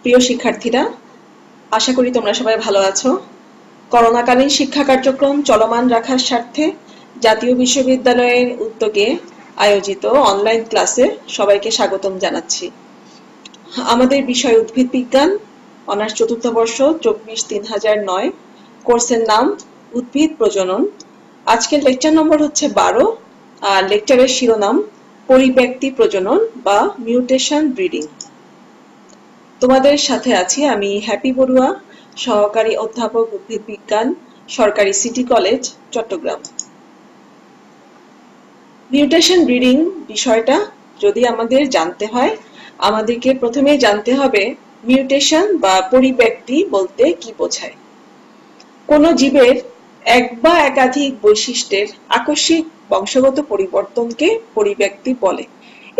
প্রিয় শিক্ষার্থীরা, আশা করি তোমরা সবাই ভালো আছো। করোনাকালীন শিক্ষা কার্যক্রম চলমান রাখার স্বার্থে জাতীয় বিশ্ববিদ্যালয়ের উদ্যোগে আয়োজিত অনলাইন ক্লাসে সবাইকে স্বাগতম জানাচ্ছি। আমাদের বিষয় উদ্ভিদ বিজ্ঞান, অনার্স চতুর্থ বর্ষ 24-3009, কোর্সের নাম উদ্ভিদ প্রজনন। আজকের লেকচার নম্বর হচ্ছে 12 আর লেকচারের শিরোনাম পরিব্যক্তি প্রজনন বা মিউটেশন ব্রিডিং। তোমাদের সাথে আছি আমি হ্যাপি বড়ুয়া, সহকারী অধ্যাপক উদ্ভিদ বিজ্ঞান, সরকারি city college, Chittagong. Mutation breeding বিষয়টা যদি আমাদের জানতে হয়, আমাদেরকে প্রথমে জানতে হবে মিউটেশন বা পরিব্যক্তি বলতে কি বোঝায়। কোন জীবের এক বা একাধিক বৈশিষ্ট্যের আকস্মিক বংশগত পরিবর্তনকে পরিব্যক্তি বলে।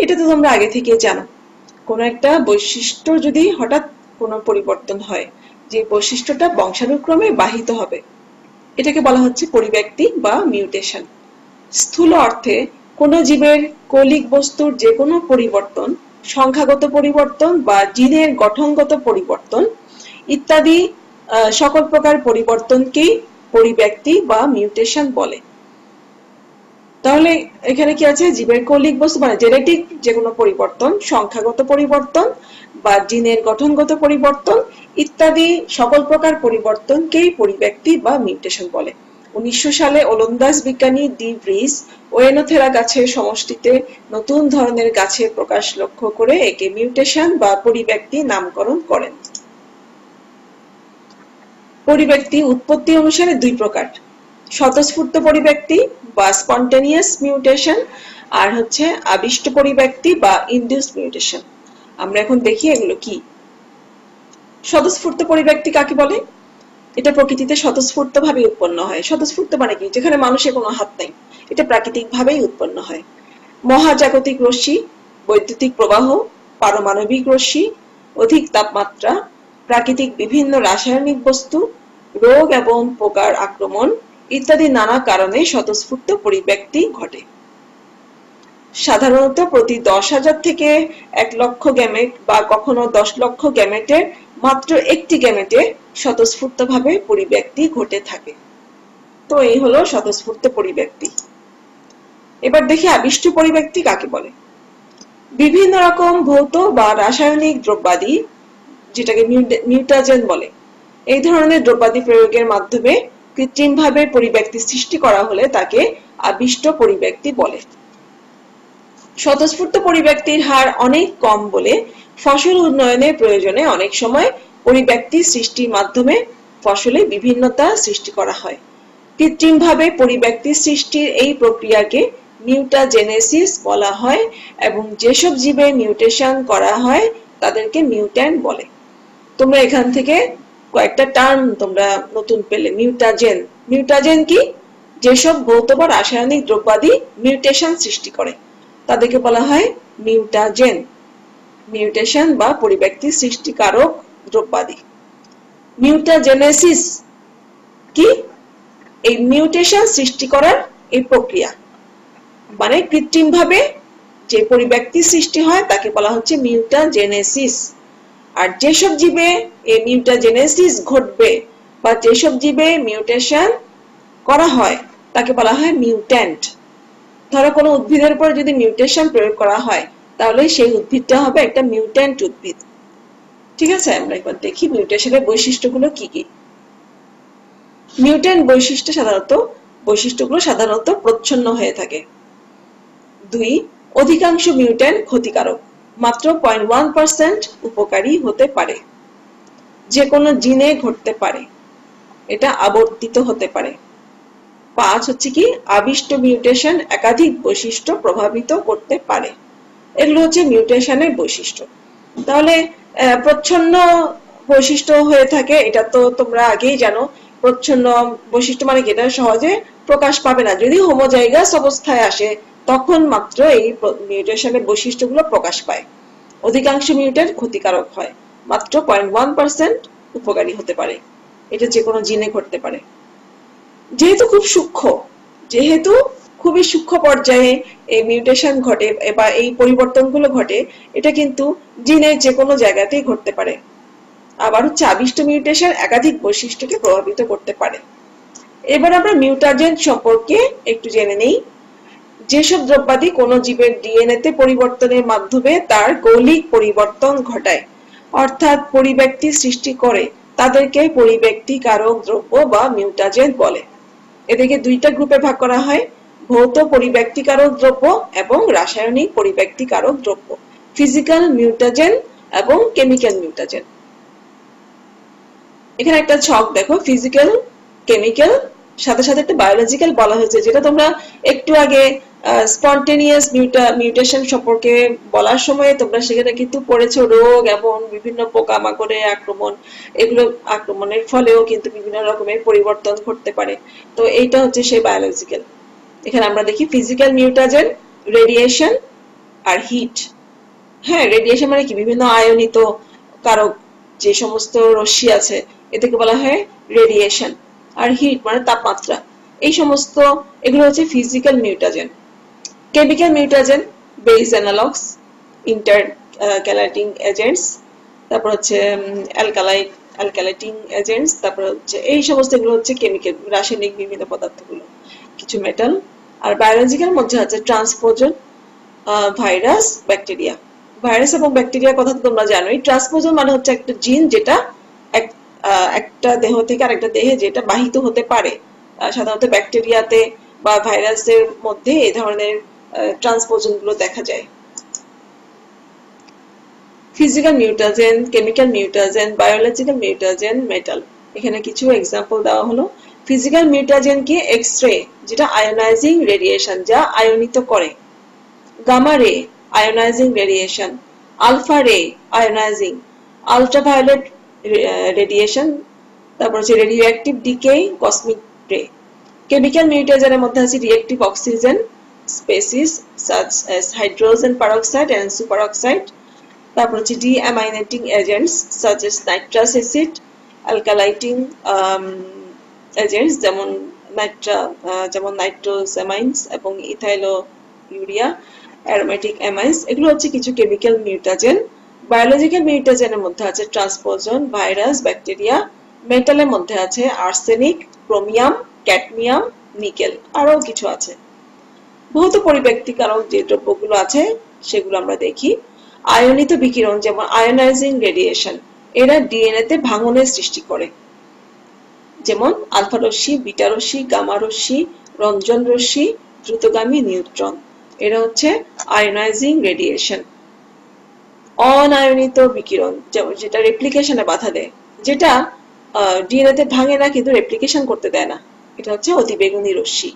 এটা তো তোমরা আগে থেকে জানো। কোনো একটা বৈশিষ্ট্য যদি হঠাৎ কোনো পরিবর্তন হয়, যে বৈশিষ্ট্যটা বংশানুক্রমে বাহিত হবে, এটাকে বলা হচ্ছে পরিব্যক্তি বা মিউটেশন। স্থূল অর্থে কোনো জীবের কৌলিক বস্তুর যে কোনো পরিবর্তন, সংখ্যাগত পরিবর্তন বা জিনের গঠনগত পরিবর্তন ইত্যাদি সকল প্রকার পরিবর্তনকেই পরিব্যক্তি বা মিউটেশন বলে। তাহলে এখানে কি আছে? জীবের কৌলিক বস্তু মানে জেনেটিক যে কোনো পরিবর্তন, সংখ্যাগত পরিবর্তন বা জিনের গঠনগত পরিবর্তন ইত্যাদি সকল প্রকার পরিবর্তনকেই পরিব্যক্তি বা মিউটেশন বলে। 1900 সালে ওলন্দাজ বিজ্ঞানী ডি ভ্রিস ওয়েনোথেরা গাছের সমষ্টিতে নতুন ধরনের গাছের প্রকাশ লক্ষ্য করে একে মিউটেশন বা পরিব্যক্তি নামকরণ করেন। পরিব্যক্তি উৎপত্তি অনুসারে দুই প্রকার: স্বতঃস্ফূর্ত পরিব্যক্তি বা স্পন্টেনিয়াস মিউটেশন, আর হচ্ছে আবিষ্ট পরিব্যক্তি বা ইনডিউসড মিউটেশন। আমরা এখন দেখি এগুলো কি। স্বতঃস্ফূর্ত পরিব্যক্তি কাকে বলে? এটা প্রকৃতিতে স্বতঃস্ফূর্ত ভাবে উৎপন্ন হয়। স্বতঃস্ফূর্ত মানে কি? যেখানে মানুষের কোনো হাত নেই, এটা প্রাকৃতিক ভাবেই উৎপন্ন হয়। মহাজাগতিক রশ্মি, বৈদ্যুতিক প্রবাহ, পারমাণবিক রশ্মি, অধিক তাপমাত্রা, প্রাকৃতিক বিভিন্ন রাসায়নিক বস্তু, রোগ এবং পোকার আক্রমণ ইত্যাদি নানা কারণে স্বতঃস্ফূর্ত পরিব্যক্তি ঘটে। সাধারণত প্রতি 10,000 থেকে 1 লক্ষ গ্যামেট বা কখনো 10 লক্ষ গ্যামেটের মাত্র একটি গ্যামেটে স্বতঃস্ফূর্তভাবে পরিব্যক্তি ঘটে থাকে। তো এই হলো স্বতঃস্ফূর্ত পরিব্যক্তি। এবার দেখি আবিষ্ট পরিব্যক্তি কাকে বলে। বিভিন্ন রকম ভৌত বা রাসায়নিক দ্রব্যাদি, যেটাকে মিউটাজেন বলে, এই ধরনের দ্রব্যাদি প্রয়োগের মাধ্যমে কৃত্রিমভাবে পরিব্যক্তি সৃষ্টি করা হলে তাকে আবিষ্ট পরিব্যক্তি বলে। স্বতঃস্ফূর্ত পরিব্যক্তির হার অনেক কম বলে ফসল উন্নয়নের প্রয়োজনে অনেক সময় পরিব্যক্তি সৃষ্টির মাধ্যমে ফসলে বিভিন্নতা সৃষ্টি করা হয়। কৃত্রিমভাবে পরিব্যক্তি সৃষ্টির এই প্রক্রিয়াকে মিউটাজেনেসিস বলা হয় এবং যেসব জীবে মিউটেশন করা হয় তাদেরকে মিউট্যান্ট বলে। তোমরা এখান থেকে কয়েকটা টার্ম তোমরা নতুন পেলে। মিউটাজেন, মিউটাজেন কি? যেসব ভৌত বা রাসায়নিক দ্রব্যাদি মিউটেশন সৃষ্টি করে তাদেরকে বলা হয় মিউটাজেন, মিউটেশন বা পরিব্যক্তি সৃষ্টিকারক দ্রব্যাদি। মিউটাজেনেসিস কি? এই মিউটেশন সৃষ্টি করার এই প্রক্রিয়া, মানে কৃত্রিমভাবে যে পরিব্যক্তি সৃষ্টি হয় তাকে বলা হচ্ছে মিউটাজেনেসিস। আর যেসব জীবে এই মিউটাজেনেসিস ঘটবে বা যেসব জীবে মিউটেশন করা হয় তাকে বলা হয় মিউট্যান্ট। ধরো কোনো উদ্ভিদের উপর যদি মিউটেশন প্রয়োগ করা হয় তাহলে সেই উদ্ভিদটা হবে একটা মিউট্যান্ট উদ্ভিদ। ঠিক আছে, আমরা একবার দেখি মিউটেশনের বৈশিষ্ট্যগুলো কি কি। মিউট্যান্ট বৈশিষ্ট্যগুলো সাধারণত প্রচ্ছন্ন হয়ে থাকে। 2, অধিকাংশ মিউট্যান্ট ক্ষতিকারক, মাত্র 0.1% উপকারী হতে পারে। যে কোনো জিনে ঘটতে পারে, এটা আবর্তিত হতে পারে। 5 হচ্ছে কি? আবিষ্ট মিউটেশন একাধিক বৈশিষ্ট্য প্রভাবিত করতে পারে। এগুলো হচ্ছে মিউটেশনের বৈশিষ্ট্য। তাহলে প্রচ্ছন্ন বৈশিষ্ট্য হয়ে থাকে, এটা তো তোমরা আগেই জানো। প্রচ্ছন্ন বৈশিষ্ট্য মানে কি? এটা সহজে প্রকাশ পাবে না। যদি হোমোজাইগাস অবস্থায় আসে তখন মাত্র এই মিউটেশনের বৈশিষ্ট্যগুলো প্রকাশ পায়। অধিকাংশ মিউট্যান্ট ক্ষতিকারক হয়, মাত্র 0.1% উপকারী হতে পারে। এটা যে কোনো জিনে ঘটতে পারে। যেহেতু খুবই সূক্ষ্ম পর্যায়ে এই মিউটেশন ঘটে বা এই পরিবর্তনগুলো ঘটে, এটা কিন্তু জিনের যে কোনো জায়গাতেই ঘটতে পারে। আবার হচ্ছে আবিষ্ট মিউটেশন একাধিক বৈশিষ্ট্যকে প্রভাবিত করতে পারে। এবার আমরা মিউটাজেন সম্পর্কে একটু জেনে নেই। যেসব দ্রব্যাদি কোনো জীবের ডিএনএ তে পরিবর্তনের মাধ্যমে তার কৌলিক পরিবর্তন ঘটায়, অর্থাৎ পরিব্যক্তি সৃষ্টি করে, তাদেরকে পরিব্যক্তিকারক দ্রব্য বা মিউটাজেন বলে। এদেরকে দুইটা গ্রুপে ভাগ করা হয়, ভৌত পরিব্যক্তিকারক দ্রব্য এবং রাসায়নিক পরিব্যক্তিকারক দ্রব্য, ফিজিক্যাল মিউটাজেন এবং কেমিক্যাল মিউটাজেন। এখানে একটা ছক দেখো, ফিজিক্যাল, কেমিক্যাল, সাথে সাথে একটা বায়োলজিক্যাল বলা হয়েছে, যেটা তোমরা একটু আগে স্পন্টেনিয়াস মিউটেশন সম্পর্কে বলার সময় তোমরা সেখানে কিন্তু পড়েছো রোগ এবং বিভিন্ন পোকামাকড়ের আক্রমণ, এগুলো আক্রমণের ফলেও কিন্তু বিভিন্ন রকমের পরিবর্তন ঘটতে পারে। তো এইটা হচ্ছে সেই বায়োলজিক্যাল। এখানে আমরা দেখি ফিজিক্যাল মিউটাজেন, রেডিয়েশন আর হিট। হ্যাঁ, রেডিয়েশন মানে কি, বিভিন্ন আয়নিত কারক যে সমস্ত রশ্মি আছে এটাকে বলা হয় রেডিয়েশন। আর হিট মানে তাপমাত্রা। এই সমস্ত এগুলো হচ্ছে physical mutagen. Chemical মিউটাজেন, base analogues, ইন্টারক্যালাইটিং agents, তারপর হচ্ছে অ্যালকালাইটিং এজেন্টস, তারপর হচ্ছে এই সমস্ত এগুলো হচ্ছে কেমিক্যাল, রাসায়নিক বিভিন্ন পদার্থগুলো, কিছু মেটাল। আর বায়োলজিক্যাল মধ্যে আছে ট্রান্সপোজন, ভাইরাস, ব্যাকটেরিয়া। ভাইরাস এবং ব্যাকটেরিয়ার কথা তো তোমরা জানোই। ট্রান্সপোজন মানে হচ্ছে একটা জিন যেটা একটা দেহ থেকে আরেকটা দেহে যেটা বাহিত হতে পারে। সাধারণত ব্যাকটেরিয়াতে বা ভাইরাসের মধ্যে এই ধরনের ট্রান্সপোজন গুলো দেখা যায়। Physical mutagen, chemical mutagen, biological mutagen, metal. এখানে কিছু এক্সাম্পল দেওয়া হলো। ফিজিক্যাল মিউটাজেন কি, এক্স-রে যেটা আয়োনাইজিং রেডিয়েশন, যা আয়নিত করে। Gamma ray, ionizing radiation. Alpha ray, ionizing. Ultraviolet radiation, তারপর হচ্ছে radioactive decay, cosmic ray. Chemical মিউটাজেনের মধ্যে আছে reactive oxygen species such as hydrogen peroxide and superoxide, তারপর হচ্ছে deaminating agents such as nitrous acid, alkylating agents যেমন nitrosamines এবং ইথাইলো urea, aromatic amines. এগুলো হচ্ছে কিছু কেমিক্যাল মিউটাজেন। বায়োলজিক্যাল মিউটাজেনের মধ্যে আছে ট্রান্সপোজন, ভাইরাস, ব্যাকটেরিয়া। মেটালের মধ্যে আছে আর্সেনিক, ক্রোমিয়াম, ক্যাডমিয়াম, নিকেল, আরো কিছু আছে। ভৌত পরিব্যক্তিকারক যে দ্রব্যগুলো আছে সেগুলো আমরা দেখি। আয়নিত বিকিরণ যেমন আয়োনাইজিং রেডিয়েশন, এরা ডিএনএ তে ভাঙনের সৃষ্টি করে, যেমন আলফা রশ্মি, বিটা রশ্মি, গামা রশ্মি, রঞ্জন রশ্মি, দ্রুতগামী নিউট্রন। এরা হচ্ছে আয়োনাইজিং রেডিয়েশন। অনায়নিত বিকিরণ যেটা রেপ্লিকেশনে বাধা দেয়, যেটা ডিএনএ তে ভাঙে না কিন্তু রেপ্লিকেশন করতে দেয় না, এটা হচ্ছে অতিবেগুনি রশ্মি।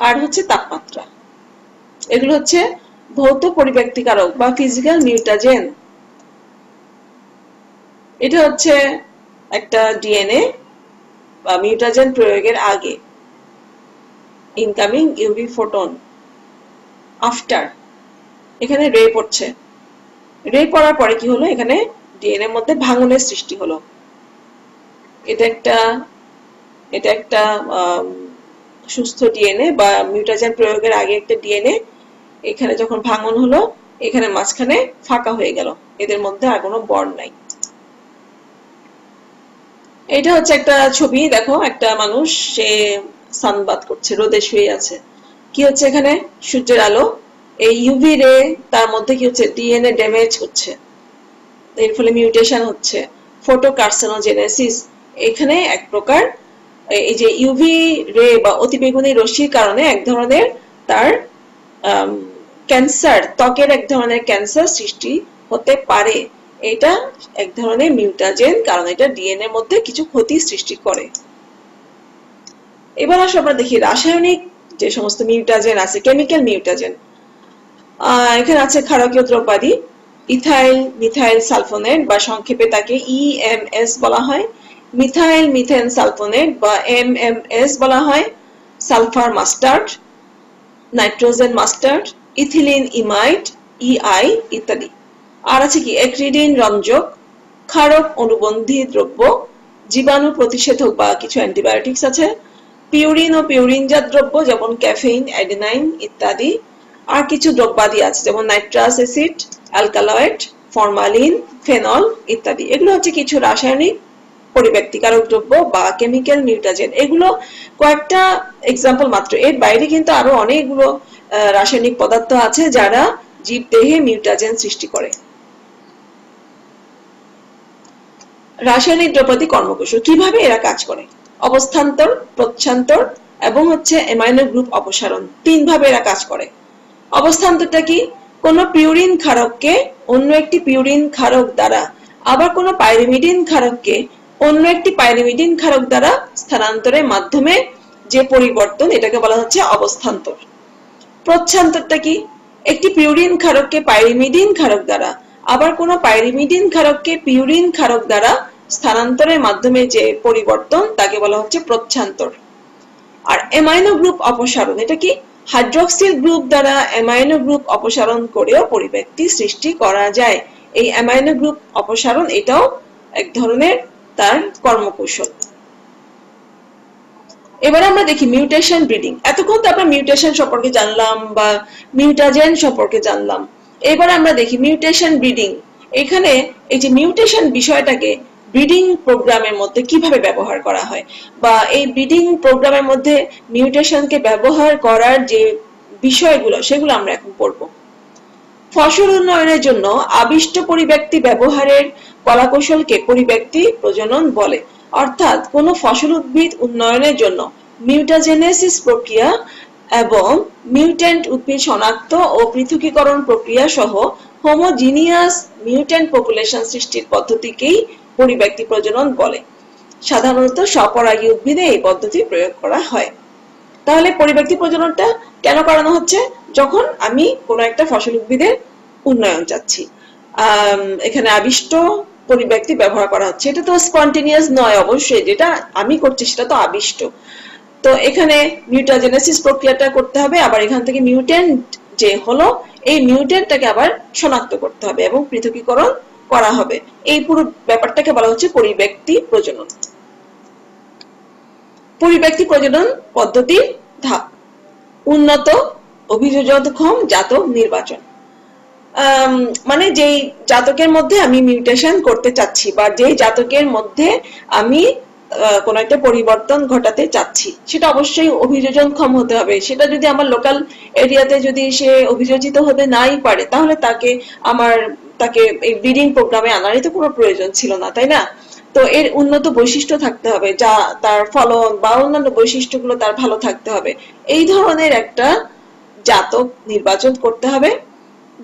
আর হচ্ছে তাপমাত্রা। এগুলো হচ্ছে ভৌত পরিব্যক্তিকারক বা ফিজিক্যাল মিউটাজেন। এটা হচ্ছে একটা ডিএনএ বা মিউটাজেন প্রয়োগের আগে, ইনকামিং ইউভি ফোটন, আফটার। এখানে রে পড়ছে, রে পড়ার পরে কি হলো, এখানে ডিএনএ মধ্যে ভাঙনের সৃষ্টি হলো। এটা একটা সুস্থ ডিএনএ বা মিউটাজেন প্রয়োগের আগে একটা ডিএনএ। এখানে যখন ভাঙন হলো, এখানে মাঝখানে ফাঁকা হয়ে গেল, এদের মধ্যে আর কোনো বন্ড নাই। এটা হচ্ছে একটা ছবি, দেখো একটা মানুষ, সে সানবাথ করছে, রোদে শুয়ে আছে। কি হচ্ছে এখানে, সূর্যের আলো, এই ইউভি রে, তার মধ্যে কি হচ্ছে, ডিএনএ ড্যামেজ হচ্ছে, এর ফলে মিউটেশন হচ্ছে, ফটোকার্সিনোজেনেসিস। এখানে এক প্রকার এই যে ইউভি রে বা অতিবেগুনি রশ্মির কারণে এক ধরনের তার ক্যান্সার, ত্বকের এক ধরনের ক্যান্সার সৃষ্টি হতে পারে। এটা এক ধরনের মিউটাজেন, কারণ এটা ডিএনএ এর মধ্যে কিছু ক্ষতি সৃষ্টি করে। এবার আসলে আমরা দেখি রাসায়নিক যে সমস্ত মিউটাজেন আছে, কেমিক্যাল মিউটাজেন। এখানে আছে ক্ষারকীয় দ্রব্যাদি, ইথাইল মিথাইল সালফোনেট বা সংক্ষেপে তাকে ইএমএস বলা হয়, মিথাইল মিথেন সালফোনেট বা এমএমএস বলা হয়, sulphur mustard, nitrogen mustard, ethylene imide, EI ইত্যাদি। আর আছে কি একরিডিন রঞ্জক, ক্ষারক অনুবন্ধী দ্রব্য, জীবাণু প্রতিষেধক বা কিছু অ্যান্টিবায়োটিক্স আছে, পিউরিন ও পিউরিনজাত দ্রব্য যেমন ক্যাফেইন, অ্যাডেনাইন ইত্যাদি। আর কিছু দ্রব্যাদি আছে যেমন nitrous acid, alkaloid, formalin, phenol ইত্যাদি। এগুলো হচ্ছে কিছু রাসায়নিক পরিব্যক্তিকারক দ্রব্য বা কেমিক্যাল মিউটাজেন। এগুলো কয়েকটা এক্সাম্পল মাত্র, এর বাইরে কিন্তু আরো অনেকগুলো রাসায়নিক পদার্থ আছে যারা জীবদেহে মিউটাজেন সৃষ্টি করে। রাসায়নিক দ্রব্যাদি কর্মকৌশল, কিভাবে এরা কাজ করে? অবস্থান্তর, প্রচ্ছান্তর এবং হচ্ছে অ্যামাইনো গ্রুপ অপসারণ, তিন ভাবে এরা কাজ করে। অবস্থান্তরটা কি? কোনো পিউরিন ক্ষারককে অন্য একটি পিউরিন ক্ষারক দ্বারা, আবার কোনো পাইরিমিডিন ক্ষারককে অন্য একটি পাইরিমিডিন ক্ষারক দ্বারা স্থানান্তরের মাধ্যমে যে পরিবর্তন, এটাকে বলা হচ্ছে অবস্থান্তর। প্রচ্ছান্তরটা কি? একটি পিউরিন ক্ষারককে পাইরিমিডিন ক্ষারক দ্বারা, আবার কোনো পাইরিমিডিন ক্ষারককে পিউরিন ক্ষারক দ্বারা স্থানান্তরের মাধ্যমে যে পরিবর্তন, তাকে বলা হচ্ছে প্রচ্ছান্তর। আর অ্যামাইনো গ্রুপ অপসারণ, এটা কি? হাইড্রক্সিল গ্রুপ দ্বারা অ্যামাইনো গ্রুপ অপসারণ করেও পরিব্যক্তি সৃষ্টি করা যায়। এই অ্যামাইনো গ্রুপ অপসারণ এটাও এক ধরনের তার কর্মকৌশল। এবার আমরা দেখি মিউটেশন ব্রিডিং। এতক্ষণ তো আমরা মিউটেশন সম্পর্কে জানলাম বা মিউটাজেন সম্পর্কে জানলাম। এবার আমরা দেখি মিউটেশন ব্রিডিং। এখানে এই যে মিউটেশন বিষয়টাকে ব্রিডিং প্রোগ্রামের মধ্যে কিভাবে ব্যবহার করা হয়, বা এই ব্রিডিং প্রোগ্রামের মধ্যে মিউটেশনকে ব্যবহার করার যে বিষয়গুলো, সেগুলো আমরা এখন পড়ব। ফসল উন্নয়নের জন্য আবিষ্ট পরিব্যক্তি ব্যবহারের কলাকৌশলকে পরিব্যক্তি প্রজনন বলে। অর্থাৎ কোন ফসল উদ্ভিদ উন্নয়নের জন্য মিউটাজেনেসিস প্রক্রিয়া এবং মিউট্যান্ট উদ্ভিদ শনাক্ত ও পৃথকীকরণ প্রক্রিয়া সহ হোমোজিনিয়াস মিউট্যান্ট পপুলেশন সৃষ্টির পদ্ধতিকেই পরিব্যক্তি প্রজনন বলে। সাধারণত স্বপরাগী উদ্ভিদে এই পদ্ধতি প্রয়োগ করা হয়। তাহলে পরিব্যক্তি প্রজননটা কেন করানো হচ্ছে? যখন আমি কোনো একটা ফসল উদ্ভিদের উন্নয়ন চাচ্ছি, এখানে আবিষ্ট পরিব্যক্তি ব্যবহার করা হচ্ছে। এটা তো স্পন্টেনিয়াস নয়, অবশ্যই যেটা আমি করছি সেটা তো আবিষ্ট। তো এখানে মিউটাজেনেসিস প্রক্রিয়াটা করতে হবে, আবার এখান থেকে মিউট্যান্ট যে হলো, এই মিউট্যান্টটাকে আবার শনাক্ত করতে হবে এবং পৃথকীকরণ করা হবে। এই পুরো ব্যাপারটাকে বলা হচ্ছে পরিব্যক্তি প্রজনন। পরিব্যক্তি প্রজনন পদ্ধতির ধাপ: উন্নত অভিযোজনক্ষম জাতক নির্বাচন। মানে যেই জাতকের মধ্যে আমি মিউটেশন করতে চাচ্ছি বা যেই জাতকের মধ্যে আমি কোন একটা পরিবর্তন ঘটাতে চাচ্ছি, সেটা অবশ্যই অভিযোজনক্ষম হতে হবে। সেটা যদি আমার লোকাল এরিয়াতে যদি সে অভিযোজিত হতে নাই পারে, তাহলে তাকে এই ব্রিডিং প্রোগ্রামে আনারই তো কোনো প্রয়োজন ছিল না, তাই না? তো এর উন্নত বৈশিষ্ট্য থাকতে হবে, যা তার ফলন বা অন্যান্য বৈশিষ্ট্যগুলো তার ভালো থাকতে হবে। এই ধরনের একটা জাতক নির্বাচন করতে হবে।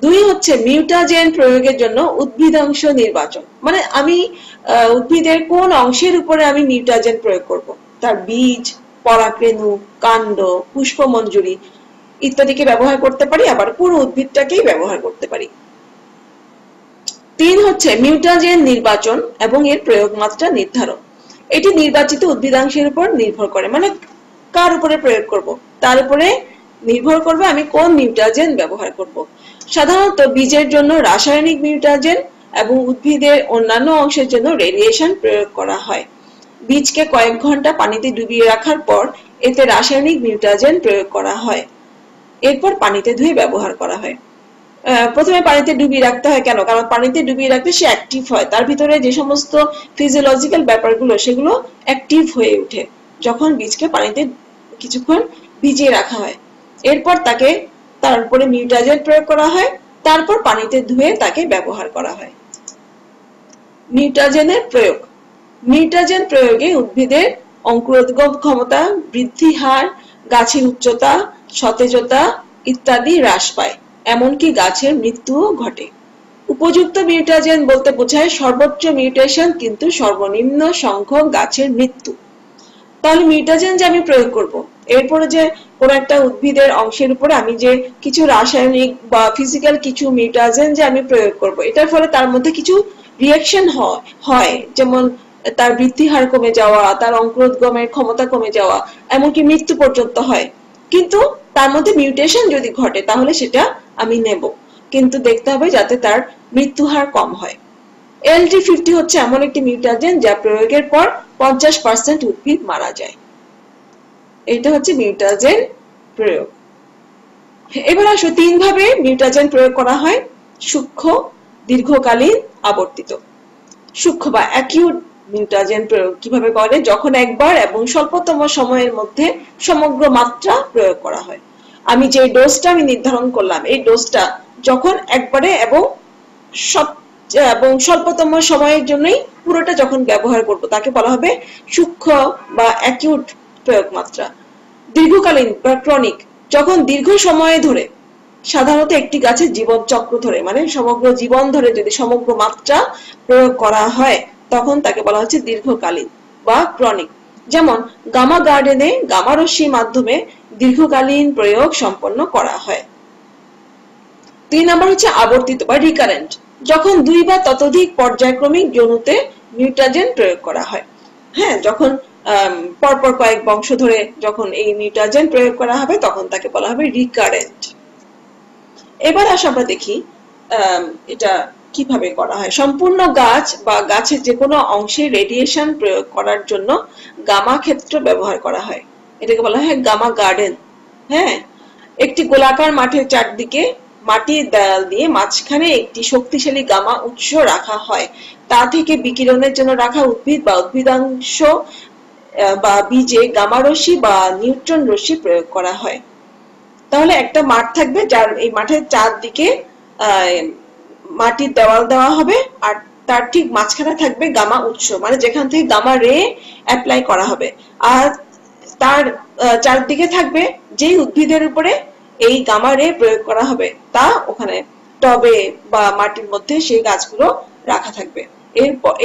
দুই হচ্ছে মিউটাজেন প্রয়োগের জন্য উদ্ভিদাংশ নির্বাচন। মানে আমি উদ্ভিদের কোন অংশের উপরে আমি মিউটাজেন প্রয়োগ করব, তার বীজ, পরাগরেণু, কাণ্ড, পুষ্পমঞ্জুরি ইত্যাদিকে ব্যবহার করতে পারি, আবার পুরো উদ্ভিদটাকেই ব্যবহার করতে পারি। তিন হচ্ছে মিউটাজেন নির্বাচন এবং এর প্রয়োগ মাত্রা নির্ধারণ। এটি নির্বাচিত উদ্ভিদাংশের উপর নির্ভর করে, মানে কার উপরে প্রয়োগ করব তার উপরে নির্ভর করবে আমি কোন মিউটাজেন ব্যবহার করব। সাধারণত বীজের জন্য রাসায়নিক মিউটাজেন এবং উদ্ভিদের অন্যান্য অংশের জন্য রেডিয়েশন প্রয়োগ করা হয়। বীজকে কয়েক ঘন্টা পানিতে ডুবিয়ে রাখার পর এতে রাসায়নিক মিউটাজেন প্রয়োগ করা হয়, এরপর পানিতে ধুয়ে ব্যবহার করা হয়। প্রথমে পানিতে ডুবিয়ে রাখতে হয় কেন? কারণ পানিতে ডুবিয়ে রাখলে সে অ্যাক্টিভ হয়, তার ভিতরে যে সমস্ত ফিজিওলজিক্যাল ব্যাপারগুলো সেগুলো অ্যাক্টিভ হয়ে ওঠে যখন বীজকে পানিতে কিছুক্ষণ ভিজিয়ে রাখা হয়। এরপর তার উপরে মিউটাজেন প্রয়োগ করা হয়, তারপর পানিতে ধুয়ে তাকে ব্যবহার করা হয়। মিউটাজেনের প্রয়োগ: মিউটাজেন প্রয়োগে উদ্ভিদের অঙ্কুরোদ্গম ক্ষমতা, বৃদ্ধি হার, গাছের উচ্চতা, সতেজতা ইত্যাদি হ্রাস পায়, এমনকি গাছের মৃত্যুও ঘটে। উপযুক্ত মিউটাজেন বলতে বোঝায় সর্বোচ্চ মিউটেশন কিন্তু সর্বনিম্ন সংখ্যক গাছের মৃত্যু। তাহলে মিউটাজেন যে আমি প্রয়োগ করব, এরপরে যে কোন একটা উদ্ভিদের অংশের উপরে আমি যে কিছু রাসায়নিক বা ফিজিক্যাল কিছু মিউটাজেন যে আমি প্রয়োগ করব, এটার ফলে তার মধ্যে কিছু রিঅ্যাকশন হয়, যেমন তার বৃদ্ধি হার কমে যাওয়া, তার অঙ্কুরোদ্গমের ক্ষমতা কমে যাওয়া, এমনকি মৃত্যু পর্যন্ত হয়। কিন্তু তার মধ্যে মিউটেশন যদি ঘটে তাহলে সেটা আমি নেব, কিন্তু দেখতে হবে যাতে তার মৃত্যু হার কম হয়। LD50 হচ্ছে এমন একটি মিউটাজেন যা প্রয়োগের পর 50% উদ্ভিদ মারা যায়। এটা হচ্ছে মিউটাজেন প্রয়োগ। এবার আসো তিন ভাবে মিউটাজেন প্রয়োগ করা হয়: সূক্ষ্ম, দীর্ঘকালীন আবর্তিত। সূক্ষ্ম বা অ্যাকিউট মিউটাজেন প্রয়োগ কিভাবে করে? যখন একবার এবং স্বল্পতম সময়ের মধ্যে সমগ্র মাত্রা প্রয়োগ করা হয়। আমি যে ডোজটা নির্ধারণ করলাম, এই ডোজটা যখন একবারে এবং স্বল্পতম সময়ের জন্যই পুরোটা যখন ব্যবহার করব, তাকে বলা হবে সূক্ষ্ম বা অ্যাকিউট প্রয়োগ মাত্রা। দীর্ঘকালীন বা ক্রনিক, যখন দীর্ঘ সময় ধরে, সাধারণত একটি গাছের জীবন চক্র ধরে, মানে সমগ্র জীবন ধরে যদি সমগ্র মাত্রা প্রয়োগ করা হয়, তখন তাকে বলা হচ্ছে দীর্ঘকালীন বা ক্রনিক। যেমন গামা গার্ডেনে গামা রশ্মির মাধ্যমে দীর্ঘকালীন প্রয়োগ সম্পন্ন করা হয়। 3 নম্বর হচ্ছে আবর্তিত বা রিকারেন্ট, যখন 2 বা ততোধিক পর্যায়ক্রমিক যৌনতে মিউটাজেন প্রয়োগ করা হয়। হ্যাঁ, যখন পরপর কয়েক বংশ ধরে যখন এই মিউটাজেন প্রয়োগ করা হবে, তখন তাকে বলা হবে রিকারেন্ট। এবার আসলে আমরা দেখি এটা কিভাবে করা হয়। সম্পূর্ণ গাছ বা গাছের যে কোনো অংশে রেডিয়েশন প্রয়োগ করার জন্য গামা ক্ষেত্র ব্যবহার করা হয়। এটাকে বলা হয় গামা গার্ডেন। হ্যাঁ, একটি গোলাকার মাঠের চারদিকে মাটির দেয়াল দিয়ে মাঝখানে একটি শক্তিশালী গামা উৎস রাখা হয়। তা থেকে বিকিরণের জন্য রাখা উদ্ভিদ বা উদ্ভিদাংশ বা বীজে গামা রশ্মি বা নিউট্রন রশ্মি প্রয়োগ করা হয়। তাহলে একটা মাঠ থাকবে, যার এই মাঠের চারদিকে মাটির দেওয়াল দেওয়া হবে, আর তার ঠিক মাঝখানে থাকবে গামা উৎস, মানে যেখান থেকে গামা রে অ্যাপ্লাই করা হবে। আর তার চারদিকে থাকবে যেই উদ্ভিদের উপরে এই গামা রে প্রয়োগ করা হবে, তা ওখানে টবে বা মাটির মধ্যে সেই গাছগুলো রাখা থাকবে।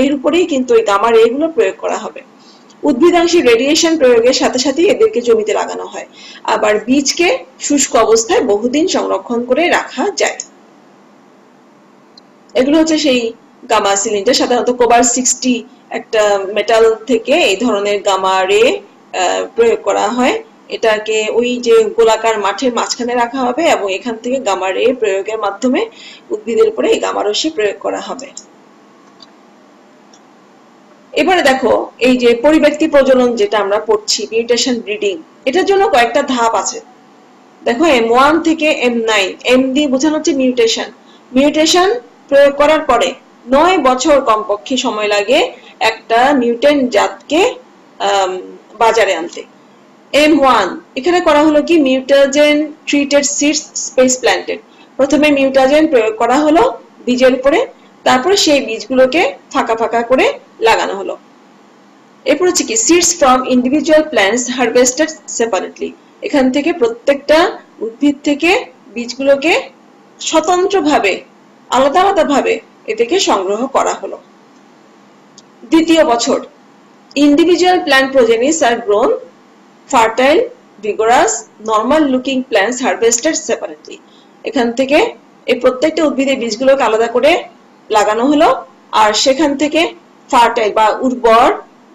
এর উপরেই কিন্তু এই গামা রে গুলো প্রয়োগ করা হবে। উদ্ভিদাংশী রেডিয়েশন প্রয়োগের সাথে সাথে এদেরকে জমিতে লাগানো হয়। আবার বীজকে শুষ্ক অবস্থায় বহুদিন সংরক্ষণ করে রাখা যায়। এগুলো হচ্ছে সেই গামা সিলিন্ডার। সাধারণত কোবার 60 একটা মেটাল থেকে এই ধরনের গামা রে প্রয়োগ করা হয়। এটাকে ওই যে গোলাকার মাঠের মাঝখানে রাখা হবে এবং এখান থেকে গামা রে প্রয়োগের মাধ্যমে উদ্ভিদের উপরে এই গামা রশ্মি প্রয়োগ করা হবে। এবারে দেখো, এই যে পরিব্যক্তি প্রজনন যেটা আমরা পড়ছি, মিউটেশন ব্রিডিং, এটার জন্য কয়েকটা ধাপ আছে। দেখো, M1 থেকে M9, M দিয়ে বোঝানো হচ্ছে মিউটেশন। মিউটেশন প্রয়োগ করার পরে 9 বছর কমপক্ষে সময় লাগে একটা মিউটেন্ট জাতকে বাজারে আনতে। M1 এখানে করা হলো কি, মিউটাজেন ট্রিটেড সিডস স্পেস প্ল্যান্টেড। প্রথমে মিউটাজেন প্রয়োগ করা হলো বীজের উপরে, তারপরে সেই বীজগুলোকে ফাঁকা ফাঁকা করে লাগানো হলো। এরপর হচ্ছে কি, seeds from individual plants harvested separately. এখান থেকে প্রত্যেকটা উদ্ভিদ থেকে বীজগুলোকে স্বতন্ত্রভাবে আলাদা আলাদা ভাবে এটাকে সংগ্রহ করা হলো। দ্বিতীয় বছর, ইন্ডিভিজুয়াল প্ল্যান্ট প্রোজেনিস আর grown, fertile, vigorous, normal looking plants harvested separately. এখান থেকে এই প্রত্যেকটা উদ্ভিদের বীজগুলোকে আলাদা করে লাগানো হলো, আর সেখান থেকে ফার্টাইল বা উর্বর,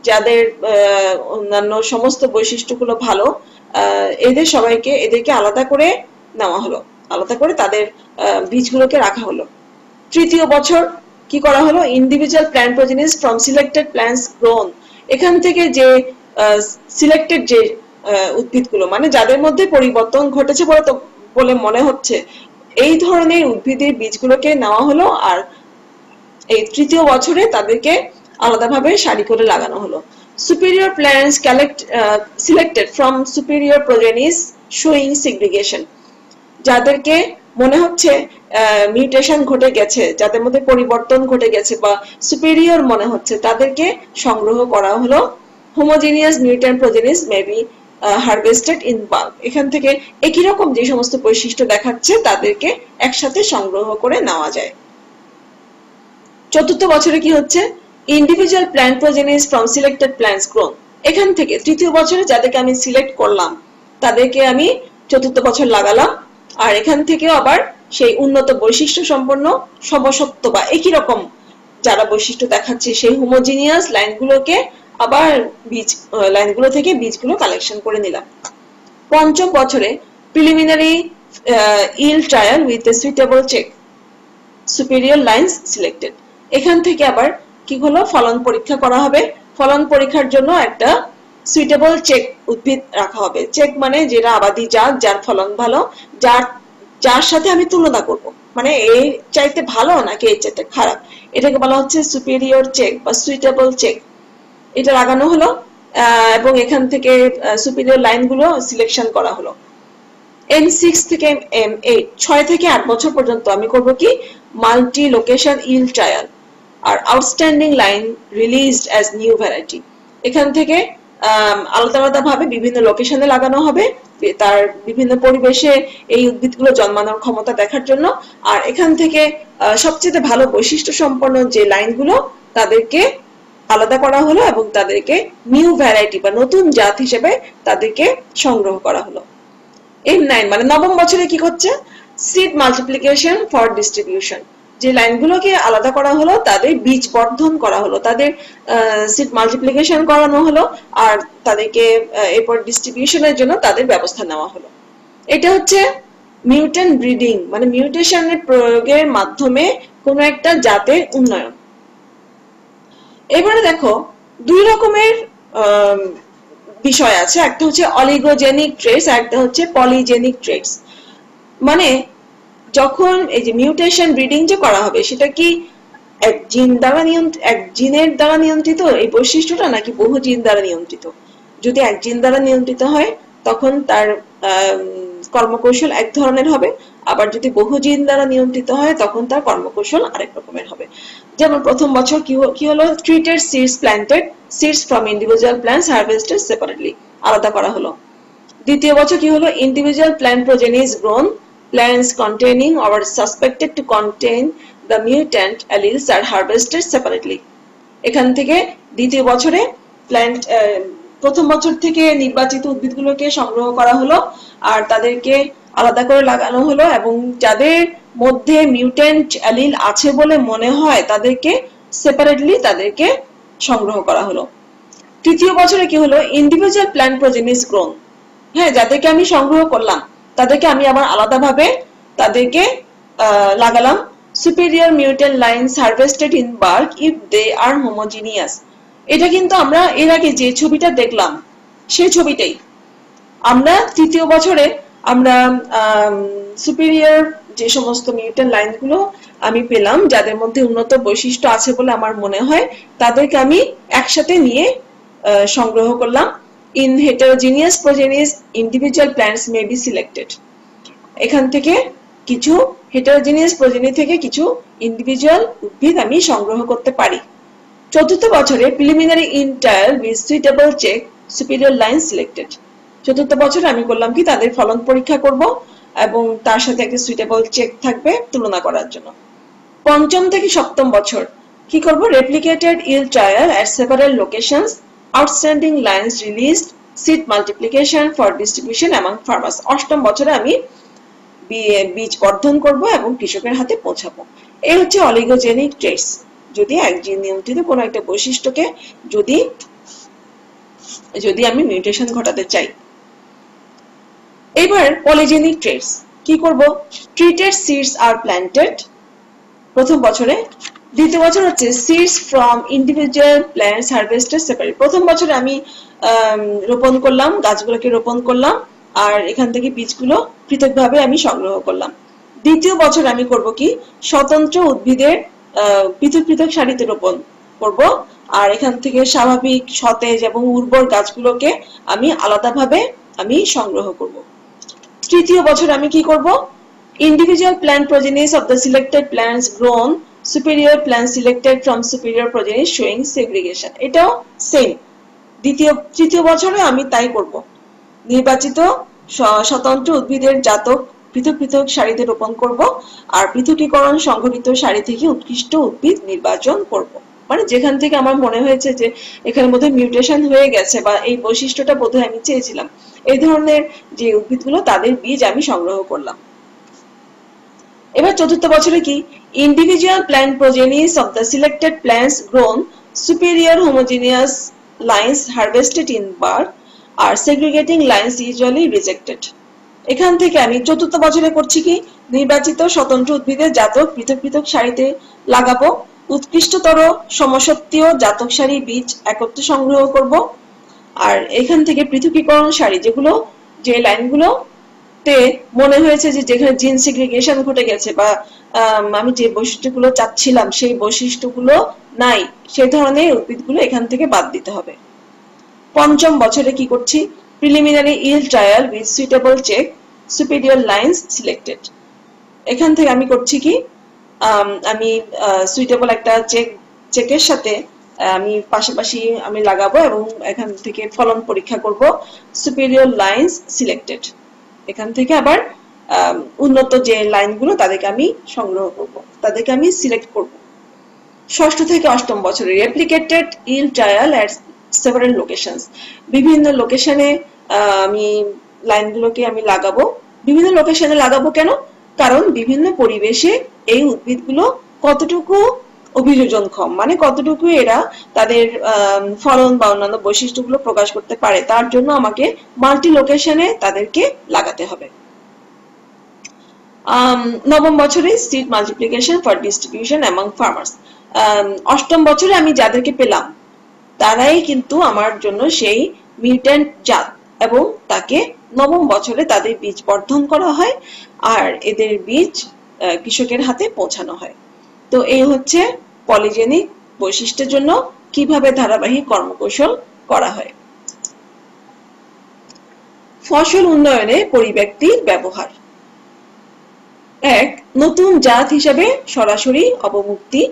যাদের অন্যান্য সমস্ত বৈশিষ্ট্যগুলো ভালো, এদেরকে আলাদা করে নেওয়া হলো, আলাদা করে তাদের বীজগুলোকে রাখা হলো। তৃতীয় বছর কি করা হলো, individual plant progenies from selected plants grown. এখান থেকে যে সিলেক্টেড যে উদ্ভিদগুলো, মানে যাদের মধ্যে পরিবর্তন ঘটেছে বলে মনে হচ্ছে, এই ধরনের উদ্ভিদের বীজগুলোকে নেওয়া হলো, আর এই তৃতীয় বছরে তাদেরকে আলাদাভাবে সারি করে লাগানো হলো। Superior plants selected from superior progenies showing segregation. যাদেরকে মনে হচ্ছে মিউটেশন ঘটে গেছে, যাদের মধ্যে পরিবর্তন ঘটে গেছে বা সুপিরিয়র মনে হচ্ছে, তাদেরকে সংগ্রহ করা হলো। Homogeneous mutant progenies may be harvested in bulk. এখান থেকে একই রকম যে সমস্ত বৈশিষ্ট্য দেখাচ্ছে তাদেরকে একসাথে সংগ্রহ করে নেওয়া যায়। চতুর্থ বছরে কি হচ্ছে, individual plant progenies from selected plants grown. এখান থেকে তৃতীয় বছরে যাদেরকে আমি সিলেক্ট করলাম তাদেরকে আমি চতুর্থ বছর লাগালাম, আর এখান থেকে আবার সেই উন্নত বৈশিষ্ট্য সম্পন্ন সমসত্ব বা একই রকম যারা বৈশিষ্ট্য দেখাচ্ছে সেই হোমোজিনিয়াস লাইনগুলোকে আবার লাইনগুলো থেকে বীজগুলো কালেকশন করে নিলাম। পঞ্চম বছরে preliminary yield trial with a suitable check, superior lines selected। এখান থেকে আবার কি হলো, ফলন পরীক্ষা করা হবে। ফলন পরীক্ষার জন্য একটা সুইটেবল চেক উদ্ভিদ রাখা হবে। চেক মানে যেটা আবাদি জাত, যার ফলন ভালো, যার সাথে আমি তুলনা করব। মানে এর চাইতে ভালো নাকি এর চাইতে খারাপ, এটাকে বলা হচ্ছে সুপিরিয়র চেক বা সুইটেবল চেক। এটা লাগানো হলো এবং এখান থেকে সুপিরিয়র লাইনগুলো সিলেকশন করা হলো। M6 থেকে M8 6 থেকে 8 বছর পর্যন্ত আমি করব কি মাল্টি লোকেশন ইল ট্রায়াল আর outstanding line released as new variety. এখান থেকে আলাদা আলাদা ভাবে বিভিন্ন লোকেশনে লাগানো হবে তার বিভিন্ন পরিবেশে এই উদ্ভিদগুলো জন্মানোর ক্ষমতা দেখার জন্য। আর এখান থেকে সবচেয়ে ভালো বৈশিষ্ট্য সম্পন্ন যে লাইনগুলো তাদেরকে আলাদা করা হলো এবং তাদেরকে নিউ ভ্যারাইটি বা নতুন জাত হিসেবে তাদেরকে সংগ্রহ করা হলো। M9 মানে নবম বছরে কি হচ্ছে সিড মাল্টিপ্লিকেশন ফর ডিস্ট্রিবিউশন। যে লাইনগুলোকে আলাদা করা হলো তাদের বীজ বর্ধন করা হলো, তাদের সিড মাল্টিপ্লিকেশন করানো হলো আর তাদেরকে এরপর ডিস্ট্রিবিউশনের জন্য তাদের ব্যবস্থা নেওয়া হলো। এটা হচ্ছে মিউটেন্ট ব্রিডিং মানে মিউটেশনের প্রয়োগের মাধ্যমে কোনো একটা জাতের উন্নয়ন। এবারে দেখো দুই রকমের বিষয় আছে, একটা হচ্ছে অলিগোজেনিক ট্রেটস, একটা হচ্ছে পলিজেনিক ট্রেটস। মানে যখন এই যে মিউটেশন ব্রিডিং যে করা হবে সেটা কি এক জিনের দ্বারা নিয়ন্ত্রিত এই বৈশিষ্ট্যটা নাকি বহু জিন দ্বারা নিয়ন্ত্রিত? যদি এক জিন দ্বারা নিয়ন্ত্রিত হয় তখন তার কর্মকৌশল এক ধরনের হবে, আবার যদি বহু জিন দ্বারা নিয়ন্ত্রিত হয় তখন তার কর্মকৌশল আরেক রকমের হবে। যেমন প্রথম বছর কি হলো treated seeds planted seeds from individual plants harvested separately, আলাদা করা হলো। দ্বিতীয় বছর কি হলো individual plant progenies grown plants containing or suspected to contain the mutant alleles are harvested separately. এখান থেকে দ্বিতীয় বছরে প্ল্যান্ট প্রথম বছর থেকে নির্বাচিত উদ্ভিদগুলোকে সংগ্রহ করা হলো আর তাদেরকে আলাদা করে লাগানো হলো এবং যাদের মধ্যে মিউট্যান্ট অ্যালিল আছে বলে মনে হয় তাদেরকে সেপারেটলি তাদেরকে সংগ্রহ করা হলো। তৃতীয় বছরে কি হলো ইন্ডিভিজুয়াল প্ল্যান্ট প্রোজেনিস গ্রোন, হ্যাঁ যাদেরকে আমি সংগ্রহ করলাম তাদেরকে আমি আবার আলাদাভাবে তাদেরকে লাগালাম। Superior mutant lines harvested in bulk if they are homogeneous. এটা কিন্তু আমরা এর আগে যে ছবিটা দেখলাম সেই ছবিটাই আমরা তৃতীয় বছরে আমরা সুপিরিয়র যে সমস্ত মিউটেন্ট লাইনগুলো আমি পেলাম যাদের মধ্যে উন্নত বৈশিষ্ট্য আছে বলে আমার মনে হয় তাদেরকে আমি একসাথে নিয়ে সংগ্রহ করলাম। In heterogeneous progenies, individual plants may be selected. এখান থেকে কিছু heterogeneous progeny থেকে কিছু individual উদ্ভিদ আমি সংগ্রহ করতে পারি। চতুর্থ বছরে preliminary in trial with suitable check superior lines selected. চতুর্থ বছরে আমি করলাম কি তাদের ফলন পরীক্ষা করব এবং তার সাথে একটা সুইটেবল চেক থাকবে তুলনা করার জন্য। পঞ্চম থেকে সপ্তম বছর কি করব replicated yield trial at several locations, outstanding lines released, seed multiplication for distribution among farmers. অষ্টম বছরে আমি বীজ বর্ধন করব এবং কৃষকের হাতে পৌঁছাবো। এই হচ্ছে অলিগোজেনিক ট্রেটস, যদি এক জিন নিয়ন্ত্রিত কোনো একটা বৈশিষ্ট্যকে যদি আমি মিউটেশন ঘটাতে চাই। এবার পলিজেনিক ট্রেটস কি করব ট্রিটেড সিডস আর প্ল্যান্টেড প্রথম বছরে। দ্বিতীয় বছর হচ্ছে seeds from individual plants harvested separate. প্রথম বছরে আমি রোপণ করলাম, গাছগুলোকে রোপণ করলাম আর এখান থেকে বীজগুলো পৃথকভাবে আমি সংগ্রহ করলাম। দ্বিতীয় বছর আমি করব কি স্বতন্ত্র উদ্ভিদের পৃথক পৃথক সারিতে রোপণ করব আর এখান থেকে স্বাভাবিক সতেজ এবং উর্বর গাছগুলোকে আমি আলাদাভাবে আমি সংগ্রহ করব। তৃতীয় বছর আমি কি করব individual plant progenies of the selected plants grown, superior plants selected from superior progenies showing segregation. এটাও সেম তৃতীয় বছরে আমি তাই করব। নির্বাচিত স্বতন্ত্র উদ্ভিদের জাতক পৃথক পৃথক সারিতে রোপণ করব আর পৃথকীকরণ সংঘটিত সারি থেকে উৎকৃষ্ট উদ্ভিদ নির্বাচন করব। মানে যেখান থেকে আমার মনে হয়েছে যে এখানের মধ্যে মিউটেশন হয়ে গেছে বা এই বৈশিষ্ট্যটা বোধহয় আমি চেয়েছিলাম, এই ধরনের যে উদ্ভিদগুলো তাদের বীজ আমি সংগ্রহ করলাম। এবার চতুর্থ বছরে কি individual plant progenies of the selected plants grown superior homogeneous lines harvested in bulk আর সেগ্রিগেটিং লাইন্স ইউজুয়ালি রিজেক্টেড। এখান থেকে আমি চতুর্থ বছরে করছি কি নির্বাচিত স্বতন্ত্র উদ্ভিদের জাতক পৃথক পৃথক সারিতে লাগাবো, উৎকৃষ্টতর সমসত্ত্বীয় জাতক সারি বীজ একত্রে সংগ্রহ করব আর এখান থেকে পৃথকীকরণ সারি যেগুলো যে লাইনগুলো মনে হয়েছে যে যেখানে জিন সেগ্রিগেশন ঘটে গেছে বা আমি যে বৈশিষ্ট্যগুলো চাচ্ছিলাম সেই বৈশিষ্ট্যগুলো নাই, সেই ধরনের উদ্ভিদগুলো এখান থেকে বাদ দিতে হবে। পঞ্চম বছরে কি করছি? Preliminary yield trial with suitable check, superior lines selected। এখান থেকে আমি করছি কি, আমি সুইটেবল একটা চেকের সাথে আমি পাশাপাশি আমি লাগাবো এবং এখান থেকে ফলন পরীক্ষা করব। সুপিরিয়র লাইন্স সিলেক্টেড, এখান থেকে আবার উন্নত যে লাইনগুলো তাদেরকে আমি সংগ্রহ করব, তাদেরকে আমি সিলেক্ট করব। ষষ্ঠ থেকে অষ্টম বছরে replicated yield trial at several locations, বিভিন্ন লোকেশনে আমি লাইনগুলোকে আমি লাগাবো। বিভিন্ন লোকেশনে লাগাবো কেন? কারণ বিভিন্ন পরিবেশে এই উদ্ভিদগুলো কতটুকু অভিযোজনক্ষম, মানে কতটুকু এরা তাদের ফলন বা অন্যান্য বৈশিষ্ট্যগুলো প্রকাশ করতে পারে, তার জন্য আমাকে মাল্টি লোকেশনে তাদেরকে লাগাতে হবে। নবম বছরে seed multiplication for distribution among farmers. অষ্টম বছরে আমি যাদেরকে পেলাম তারাই কিন্তু আমার জন্য সেই মিউট্যান্ট জাত, এবং তাকে নবম বছরে তাদের বীজ বর্ধন করা হয় আর এদের বীজ কৃষকের হাতে পৌঁছানো হয়। তো এই হচ্ছে পলিজেনিক বৈশিষ্ট্যের জন্য কিভাবে ধারাবাহিক কর্মকৌশল করা হয়। ফসল উন্নয়নে পরিব্যক্তির ব্যবহার। 1. নতুন জাত হিসেবে সরাসরি অবমুক্তি।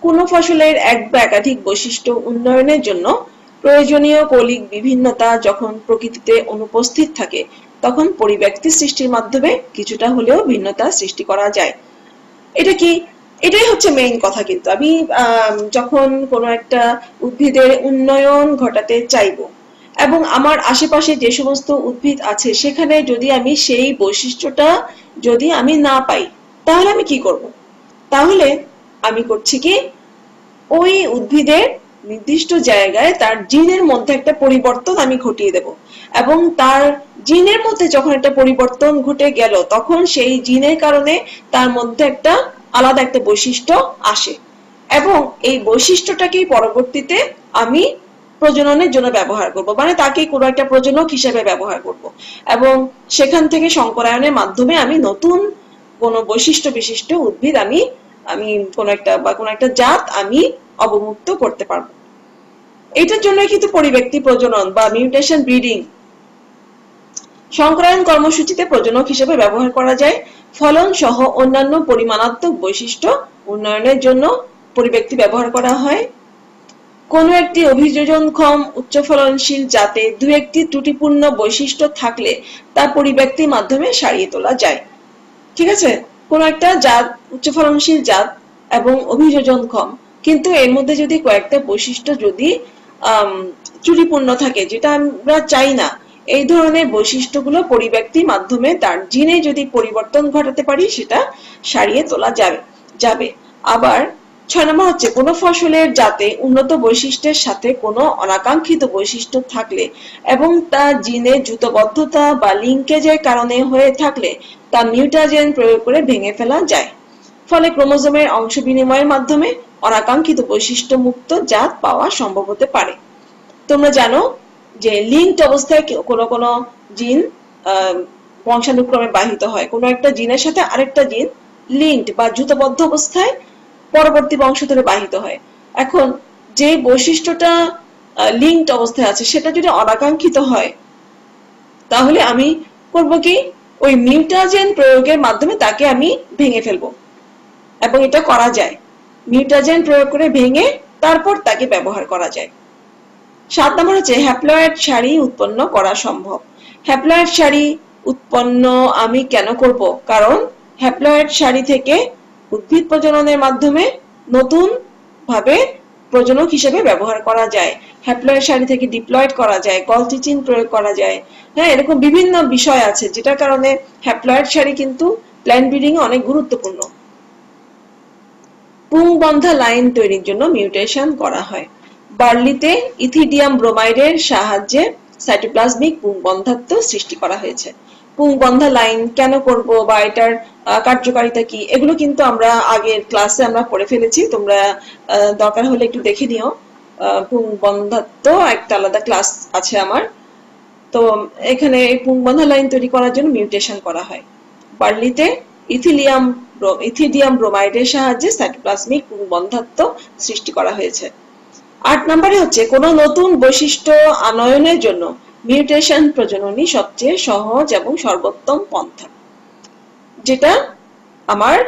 কোন ফসলের এক বা একাধিক বৈশিষ্ট্য উন্নয়নের জন্য প্রয়োজনীয় কৌলিক বিভিন্নতা যখন প্রকৃতিতে অনুপস্থিত থাকে তখন পরিব্যক্তি সৃষ্টির মাধ্যমে কিছুটা হলেও ভিন্নতা সৃষ্টি করা যায়। এটা কি? এটাই হচ্ছে মেইন কথা। কিন্তু আমি যখন কোনো একটা উদ্ভিদের উন্নয়ন ঘটাতে চাইবো এবং আমার আশেপাশে যে সমস্ত উদ্ভিদ আছে সেখানে যদি আমি সেই বৈশিষ্ট্যটা যদি আমি না পাই তাহলে আমি কি করব? তাহলে আমি করছি কি, ওই উদ্ভিদের নির্দিষ্ট জায়গায় তার জিনের মধ্যে একটা পরিবর্তন আমি ঘটিয়ে দেব, এবং তার জিনের মধ্যে যখন একটা পরিবর্তন ঘটে গেল তখন সেই জিনের কারণে তার মধ্যে একটা আলাদা একটা বৈশিষ্ট্য আসে, এবং এই বৈশিষ্ট্যটাকেই পরবর্তীতে আমি প্রজননের জন্য ব্যবহার করব, মানে তাকে কোনো একটা প্রজনক হিসেবে ব্যবহার করব, এবং সেখান থেকে সংকরায়নের মাধ্যমে আমি নতুন কোনো বৈশিষ্ট্য বিশিষ্ট উদ্ভিদ আমি কোনো একটা জাত আমি অবমুক্ত করতে পারবো। এটার জন্য কিন্তু পরিব্যক্তি প্রজনন বা মিউটেশন ব্রিডিং সংকরায়ন কর্মসূচিতে প্রজনক হিসেবে ব্যবহার করা যায়। ফলন সহ অন্যান্য পরিমাণাত্মক বৈশিষ্ট্য উন্নয়নের জন্য পরিব্যক্তি ব্যবহার করা হয়। কোনো একটি অভিযোজনক্ষম উচ্চ ফলনশীল জাতে দু একটি ত্রুটিপূর্ণ বৈশিষ্ট্য থাকলে তা পরিব্যক্তির মাধ্যমে সারিয়ে তোলা যায়। ঠিক আছে? কোন একটা জাত উচ্চ ফলনশীল জাত এবং অভিযোজনক্ষম, কিন্তু এর মধ্যে যদি কয়েকটা বৈশিষ্ট্য যদি ত্রুটিপূর্ণ থাকে, যেটা আমরা চাই না, এই ধরনের বৈশিষ্ট্যগুলো পরিব্যক্তির মাধ্যমে তার জিনে যদি পরিবর্তন ঘটাতে পারি সেটা সারিয়ে তোলা যাবে। আবার 6 নম্বর হচ্ছে, কোন ফসলের জাতে উন্নত বৈশিষ্ট্যের সাথে কোনো অনাকাঙ্ক্ষিত বৈশিষ্ট্য থাকলে এবং তা জিনে যুতবদ্ধতা বা লিঙ্কেজের কারণে হয়ে থাকলে তা মিউটাজেন প্রয়োগ করে ভেঙে ফেলা যায়। ফলে ক্রোমোজোমের অংশ বিনিময়ের মাধ্যমে অনাকাঙ্ক্ষিত বৈশিষ্ট্য মুক্ত জাত পাওয়া সম্ভব হতে পারে। তোমরা জানো যে লিঙ্কড অবস্থায় কোনো জিন বংশানুক্রমে বাহিত হয়, কোনো একটা জিনের সাথে আরেকটা জিন লিঙ্কড বা যুতবদ্ধ অবস্থায় পরবর্তী বংশধরে বাহিত হয়। এখন যে বৈশিষ্ট্যটা লিঙ্কড অবস্থায় আছে সেটা যদি অনাকাঙ্ক্ষিত হয় তাহলে আমি করব কি, ওই মিউটাজেন প্রয়োগের মাধ্যমে তাকে আমি ভেঙে ফেলবো, এবং এটা করা যায়। মিউটাজেন প্রয়োগ করে ভেঙে তারপর তাকে ব্যবহার করা যায়। 7 নম্বর হচ্ছে, হ্যাপ্লয়েড সারি উৎপন্ন করা সম্ভব। হ্যাপ্লয়েড সারি উৎপন্ন আমি কেন করব? কারণ হ্যাপ্লয়েড সারি থেকে উদ্ভিদ প্রজননের মাধ্যমে নতুন ভাবে প্রজনক হিসেবে ব্যবহার করা যায়। হ্যাপ্লয়েড সারি থেকে ডিপ্লয়েড করা যায়, কলচিচিন প্রয়োগ করা যায়। হ্যাঁ, এরকম বিভিন্ন বিষয় আছে যেটার কারণে হ্যাপ্লয়েড সারি কিন্তু প্ল্যান্ট ব্রিডিং এ অনেক গুরুত্বপূর্ণ। পুংবন্ধা লাইন তৈরির জন্য মিউটেশন করা হয়। বার্লিতে ইথিডিয়াম ব্রোমাইডের সাহায্যে সাইটোপ্লাজমিক পুংবন্ধাত্ব সৃষ্টি করা হয়েছে। পুংবন্ধা লাইন কেন করব বা এটার কার্যকারিতা কি, এগুলো কিন্তু আমরা আগের ক্লাসে আমরা পড়ে ফেলেছি, তোমরা দরকার হলে একটু দেখে নিও। পুংবন্ধাত্ব একটা আলাদা ক্লাস আছে আমার। তো এখানে এই পুংবন্ধা লাইন তৈরি করার জন্য মিউটেশন করা হয়। বার্লিতে ইথিলিয়াম ইথিডিয়াম ব্রোমাইডের সাহায্যে সাইটোপ্লাজমিক বন্ধাত্ম সৃষ্টি করা হয়েছে। 8 নম্বরে হচ্ছে কোনো নতুন বৈশিষ্ট্য আনয়নের জন্য মিউটেশন প্রজননই সবচেয়ে সহজ এবং সর্বোত্তম পন্থা। যেটা আমার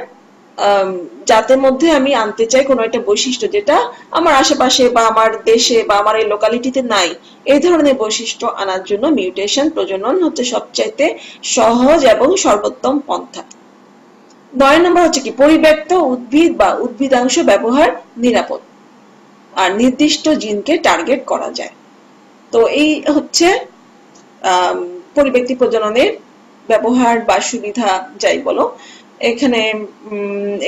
জাতের মধ্যে আমি আনতে চাই কোনো একটা বৈশিষ্ট্য যেটা আমার আশেপাশে বা আমার দেশে বা আমার এই লোকালিটিতে নাই, এই ধরনের বৈশিষ্ট্য আনার জন্য মিউটেশন প্রজনন হচ্ছে সবচাইতে সহজ এবং সর্বোত্তম পন্থা। 9 নম্বর হচ্ছে কি পরিব্যক্ত উদ্ভিদ বা উদ্ভিদাংশ ব্যবহার নিরাপদ আর নির্দিষ্ট জিনকে টার্গেট করা যায়। তো এই হচ্ছে পরিব্যক্তি প্রজননের ব্যবহার বা সুবিধা যাই বলো।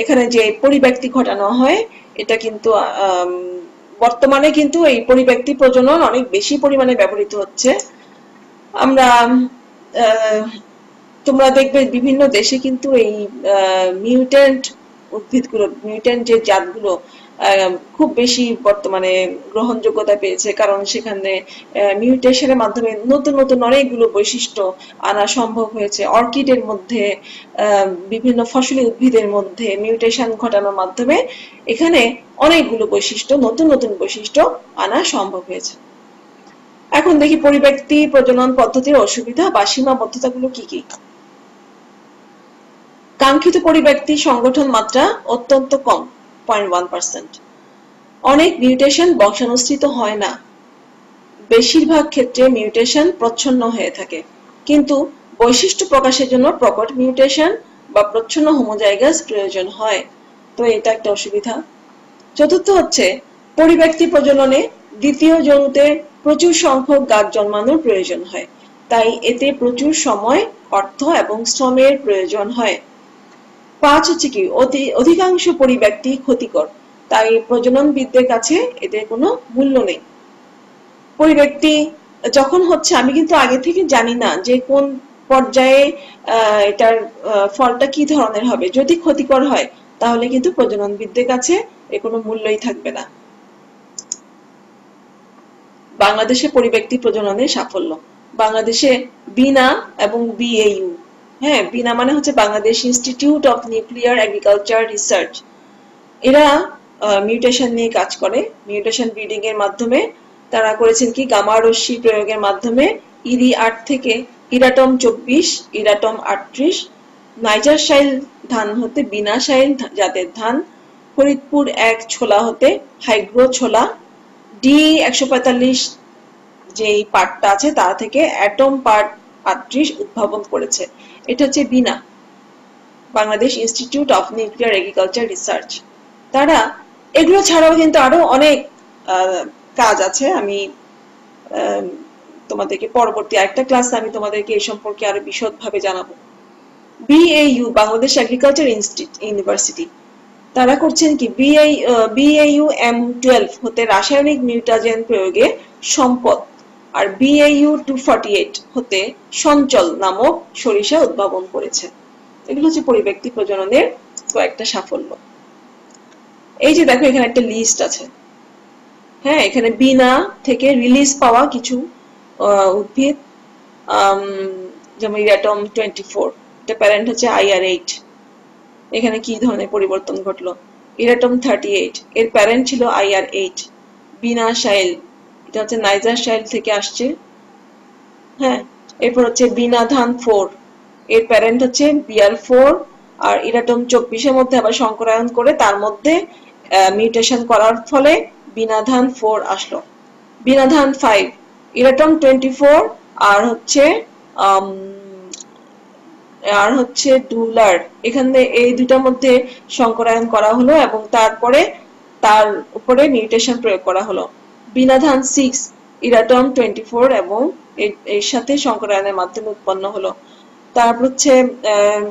এখানে যে পরিব্যক্তি ঘটানো হয় এটা কিন্তু বর্তমানে কিন্তু এই পরিব্যক্তি প্রজনন অনেক বেশি পরিমাণে ব্যবহৃত হচ্ছে। আমরা তোমরা দেখবে বিভিন্ন দেশে কিন্তু এই মিউট্যান্ট উদ্ভিদগুলো, মিউট্যান্ট যে জাতগুলো খুব বেশি বর্তমানে গ্রহণযোগ্যতা পেয়েছে, কারণ সেখানে মিউটেশনের মাধ্যমে নতুন নতুন অনেকগুলো বৈশিষ্ট্য আনা সম্ভব হয়েছে। অর্কিডের মধ্যে, বিভিন্ন ফসলি উদ্ভিদের মধ্যে মিউটেশন ঘটানোর মাধ্যমে এখানে অনেকগুলো বৈশিষ্ট্য, নতুন নতুন বৈশিষ্ট্য আনা সম্ভব হয়েছে। এখন দেখি পরিব্যক্তি প্রজনন পদ্ধতির অসুবিধা বা সীমাবদ্ধতাগুলো কি কি। কাঙ্ক্ষিত পরিব্যক্তি সংগঠন মাত্রা অত্যন্ত কম, 0.1%। অনেক মিউটেশন বংশানুসৃত হয় না, বেশিরভাগ ক্ষেত্রে মিউটেশন প্রচ্ছন্ন হয়ে থাকে, কিন্তু বৈশিষ্ট্য প্রকাশের জন্য প্রকট মিউটেশন বা প্রচ্ছন্ন হোমোজাইগাস প্রয়োজন হয়। তো এটা একটা অসুবিধা। চতুর্থ হচ্ছে পরিব্যক্তি প্রজননে দ্বিতীয় জনুতে প্রচুর সংখ্যক গাছ জন্মানোর প্রয়োজন হয়, তাই এতে প্রচুর সময়, অর্থ এবং শ্রমের প্রয়োজন হয়। 5 হচ্ছে কি অধিকাংশ পরিব্যক্তি ক্ষতিকর, তাই প্রজননবিদদের কাছে এদের কোনো মূল্য নেই। পরিব্যক্তি যখন হচ্ছে আমি কিন্তু আগে থেকে জানি না যে কোন পর্যায়ে এটার ফলটা কি ধরনের হবে। যদি ক্ষতিকর হয় তাহলে কিন্তু প্রজননবিদদের কাছে এর কোনো মূল্যই থাকবে না। বাংলাদেশে পরিব্যক্তি প্রজননের সাফল্য। বাংলাদেশে বিনা এবং বিএইউ, হ্যাঁ বিনা মানে হচ্ছে Bangladesh institute of nuclear agriculture research, এরা মিউটেশন নিয়ে কাজ করে। মিউটেশন ব্রিডিং এর মাধ্যমে তারা করেছেন কি গামা রশ্মি প্রয়োগের মাধ্যমে ইরি 8 থেকে ইরাটম 24, ইরাটম 38, নাইজার শাইল ধান হতে বিনা শাইল জাতের ধান, ফরিদপুর 1 ছোলা হতে হাইগ্রো ছোলা, ডি 145 যেই পাটটা আছে তা থেকে অ্যাটম পাট 38 উদ্ভাবন করেছে। এটা হচ্ছে BINA, Bangladesh institute of nuclear agriculture research. তারা এগুলো ছাড়াও কিন্তু আরো অনেক কাজ আছে, আমি তোমাদেরকে পরবর্তী আরেকটা ক্লাসে আমি তোমাদেরকে এই সম্পর্কে আরো বিশদভাবে জানাবো। বিএইউ বাংলাদেশ এগ্রিকালচার ইউনিভার্সিটি, তারা করছেন কি বিএইউ M12 হতে রাসায়নিক মিউটাজেন প্রয়োগে সম্পদ, আর বিএইউ 248 হতে সঞ্চল নামক সরিষা উদ্ভাবন করেছে। এগুলো হচ্ছে পরিব্যক্তি প্রজননের কয়েকটা সাফল্য। এই যে দেখো এখানে একটা লিস্ট আছে, হ্যাঁ এখানে বিনা থেকে রিলিজ পাওয়া কিছু উদ্ভিদ, যেমন ইরাটম 24, এটা প্যারেন্ট হচ্ছে IR8। এখানে কি ধরনের পরিবর্তন ঘটলো? ইরাটম 38 এর প্যারেন্ট ছিল IR8। বিনা শাইল, এটা হচ্ছে নাইজার শাইল থেকে আসছে, হ্যাঁ। এরপর হচ্ছে বিনা ধান 4, এর প্যারেন্ট হচ্ছে BR4, আর ইরাটম 24 এর মধ্যে আবার সংকরায়ন করে তার মধ্যে মিউটেশন করার ফলে বিনা ধান 4 আসলো। বিনা ধান 5, ইরাটম 24 আর হচ্ছে ডুলার, এখানে এই দুটার মধ্যে সংকরায়ন করা হলো এবং তারপরে তার উপরে মিউটেশন প্রয়োগ করা হলো। বিনা ধান 6, ইরাটম 24 এবং এর সাথে সংকরায়নের মাধ্যমে উৎপন্ন হলো। তারপর হচ্ছে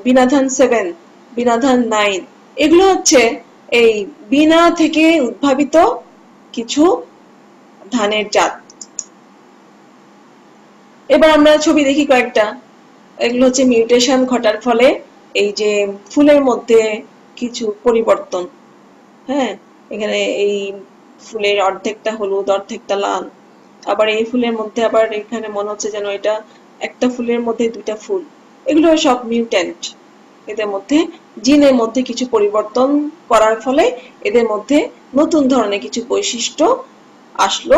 বিনা ধান 7, বিনা ধান 9, এগুলো হচ্ছে এই বিনা থেকে উদ্ভাবিত কিছু ধানের জাত। এবার আমরা ছবি দেখি কয়েকটা। এগুলো হচ্ছে মিউটেশন ঘটার ফলে এই যে ফুলের মধ্যে কিছু পরিবর্তন, হ্যাঁ এখানে এই ফুলের অর্ধেকটা হলুদ অর্ধেকটা লাল, আবার এই ফুলের মধ্যে আবার এখানে মনে হচ্ছে যেন এটা একটা ফুলের মধ্যে দুটা ফুল, এগুলো সব মিউট্যান্ট, এদের মধ্যে জিনের মধ্যে কিছু পরিবর্তন করার ফলে এদের মধ্যে নতুন ধরনের কিছু বৈশিষ্ট্য আসলো,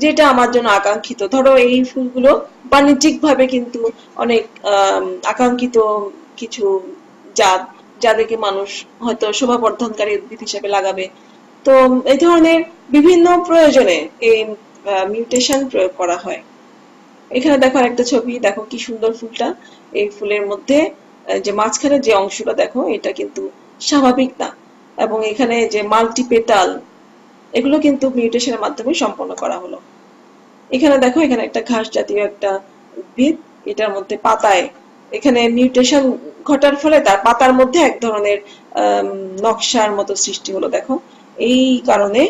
যেটা আমার জন্য আকাঙ্ক্ষিত। ধরো এই ফুলগুলো বাণিজ্যিকভাবে কিন্তু অনেক আকাঙ্ক্ষিত কিছু জাত, যাদেরকে মানুষ হয়তো শোভাবর্ধনকারী উদ্ভিদ হিসেবে লাগাবে। তো এই ধরনের বিভিন্ন প্রয়োজনে এই মিউটেশন প্রয়োগ করা হয়। এখানে দেখো একটা ছবি, দেখো কি সুন্দর ফুলটা। এই ফুলের মধ্যে যে মাঝখানে যে অংশটা দেখো, এটা কিন্তু স্বাভাবিক না, এবং এখানে যে মাল্টিপেটাল, এগুলো কিন্তু মিউটেশনের মাধ্যমে সম্পন্ন করা হলো। এখানে দেখো, এখানে একটা ঘাস জাতীয় একটা উদ্ভিদ, এটার মধ্যে পাতায় এখানে মিউটেশন ঘটার ফলে তার পাতার মধ্যে এক ধরনের নকশার মতো সৃষ্টি হলো। দেখো, এই কারণে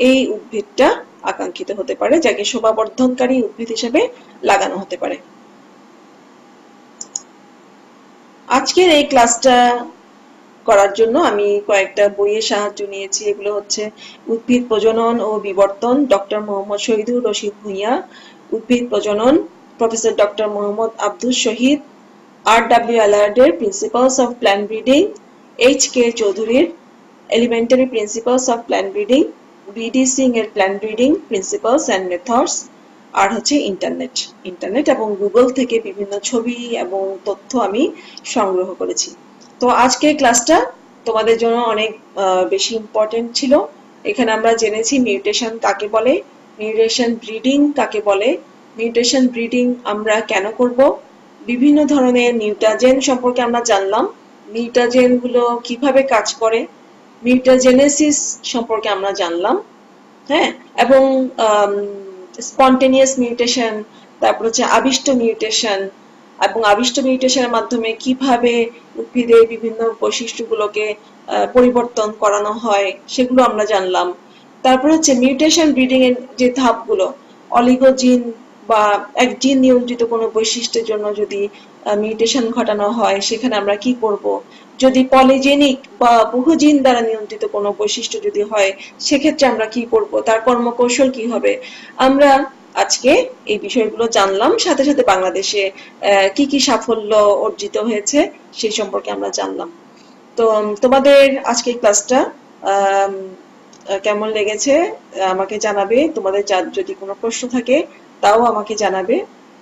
এই উদ্ভিদটা আকাঙ্ক্ষিত হতে পারে, যাকে শোভাবর্ধনকারী উদ্ভিদ হিসেবে লাগানো হতে পারে। আজকের এই ক্লাসটা করার জন্য আমি কয়েকটা বইয়ের সাহায্য নিয়েছি। এগুলো হচ্ছে উদ্ভিদ প্রজনন ও বিবর্তন, ডক্টর মোহাম্মদ শহীদুর রশিদ ভূঁইয়া; উদ্ভিদ প্রজনন, professor doctor Mohammad Abdul Shahid; R W. অ্যালার্ডের principles of plant breeding; H K. চৌধুরীর elementary principles of plant breeding; B D. Singh এর plant breeding principles and methods; আর হচ্ছে ইন্টারনেট এবং গুগল থেকে বিভিন্ন ছবি এবং তথ্য আমি সংগ্রহ করেছি। তো আজকের ক্লাসটা তোমাদের জন্য অনেক বেশি ইম্পর্টেন্ট ছিল। এখানে আমরা জেনেছি মিউটেশন কাকে বলে, মিউটেশন ব্রিডিং কাকে বলে, মিউটেশন ব্রিডিং আমরা কেন করব, বিভিন্ন ধরনের মিউটাজেন সম্পর্কে আমরা জানলাম, মিউটাজেন গুলো কিভাবে কাজ করে, মিউটাজেনেসিস সম্পর্কে আমরা জানলাম, হ্যাঁ, এবং স্পন্টেনিয়াস মিউটেশন, তারপর হচ্ছে আবিষ্ট মিউটেশন, এবং আবিষ্ট মিউটেশনের মাধ্যমে কিভাবে উদ্ভিদের বিভিন্ন বৈশিষ্ট্যগুলোকে পরিবর্তন করানো হয় সেগুলো আমরা জানলাম। তারপর হচ্ছে মিউটেশন ব্রিডিং এর যে ধাপগুলো, অলিগোজিন বা এক জিন নিয়ন্ত্রিত কোনো বৈশিষ্ট্যের জন্য যদি মিউটেশন ঘটানো হয়, সেখানে আমরা কি করব, যদি পলিজেনিক বা বহুজিন দ্বারা নিয়ন্ত্রিত কোনো বৈশিষ্ট্য যদি হয়, সেক্ষেত্রে আমরা কি করব, তার কর্মকৌশল কি হবে, আমরা আজকে এই বিষয়গুলো জানলাম। সাথে সাথে বাংলাদেশে কি কি সাফল্য অর্জিত হয়েছে সেই সম্পর্কে আমরা জানলাম। তো তোমাদের আজকের ক্লাসটা কেমন লেগেছে আমাকে জানাবে। তোমাদের যদি কোনো প্রশ্ন থাকে তাও আমাকে জানাবে।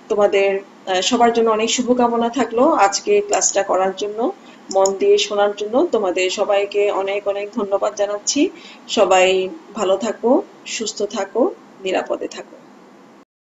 তোমাদের সবার জন্য অনেক শুভকামনা থাকলো আজকে ক্লাসটা করার জন্য, মন দিয়ে শোনার জন্য। তোমাদের সবাইকে অনেক অনেক ধন্যবাদ জানাচ্ছি। সবাই ভালো থাকো, সুস্থ থাকো, নিরাপদে থাকো।